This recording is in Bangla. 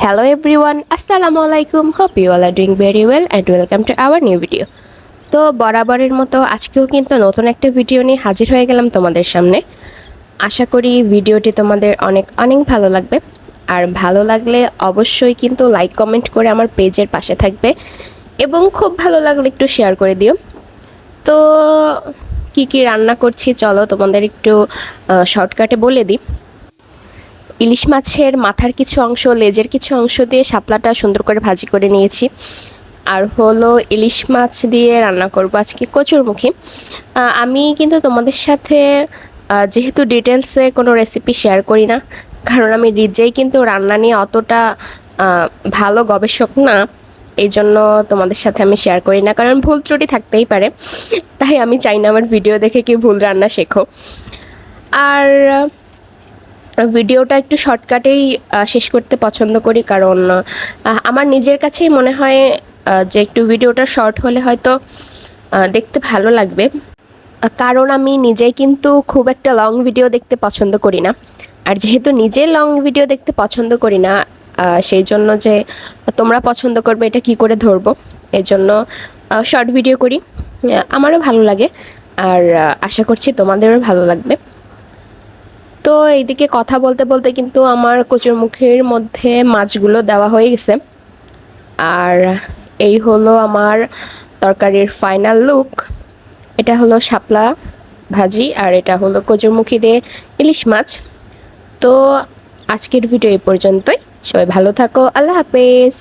Hello everyone, Assalamualaikum. Hope you all are doing very well and welcome to our new video. তো বরাবরের মতো আজকেও কিন্তু নতুন একটা ভিডিও নিয়ে হাজির হয়ে গেলাম তোমাদের সামনে। আশা করি ভিডিওটি তোমাদের অনেক অনেক ভালো লাগবে। আর ভালো লাগলে অবশ্যই কিন্তু লাইক কমেন্ট করে আমার পেজের পাশে থাকবে এবং খুব ভালো লাগলে একটু শেয়ার করে দিও। তো কি রান্না করছি চলো তোমাদের একটু শর্টকাটে বলে দিই। ইলিশ মাছের মাথার কিছু অংশ, লেজের কিছু অংশ দিয়ে শাপলাটা সুন্দর করে ভাজি করে নিয়েছি। আর হলো ইলিশ মাছ দিয়ে রান্না করব আজকে কচুরমুখী। আমি কিন্তু তোমাদের সাথে যেহেতু ডিটেলসে কোনো রেসিপি শেয়ার করি না, কারণ আমি নিজেই কিন্তু রান্না নিয়ে অতটা ভালো গবেষক না, এই জন্য তোমাদের সাথে আমি শেয়ার করি না, কারণ ভুল ত্রুটি থাকতেই পারে। তাই আমি চাই না আমার ভিডিও দেখে কেউ ভুল রান্না শেখো। আর ভিডিওটা একটু শর্টকাটেই শেষ করতে পছন্দ করি, কারণ আমার নিজের কাছেই মনে হয় যে একটু ভিডিওটা শর্ট হলে হয়তো দেখতে ভালো লাগবে। কারণ আমি নিজেই কিন্তু খুব একটা লং ভিডিও দেখতে পছন্দ করি না। আর যেহেতু নিজে লং ভিডিও দেখতে পছন্দ করি না, সেই জন্য যে তোমরা পছন্দ করবে এটা কি করে ধরবো, এই জন্য শর্ট ভিডিও করি। আমারও ভালো লাগে আর আশা করছি তোমাদেরও ভালো লাগবে। তো এইদিকে কথা বলতে বলতে কিন্তু আমার কচুরমুখীর মধ্যে মাছগুলো দেওয়া হয়ে গেছে। আর এই হলো আমার তরকারির ফাইনাল লুক। এটা হলো শাপলা ভাজি আর এটা হলো কচুরমুখী দিয়ে ইলিশ মাছ। তো আজকের ভিডিও এই পর্যন্তই। সবাই ভালো থাকো, আল্লাহ হাফেজ।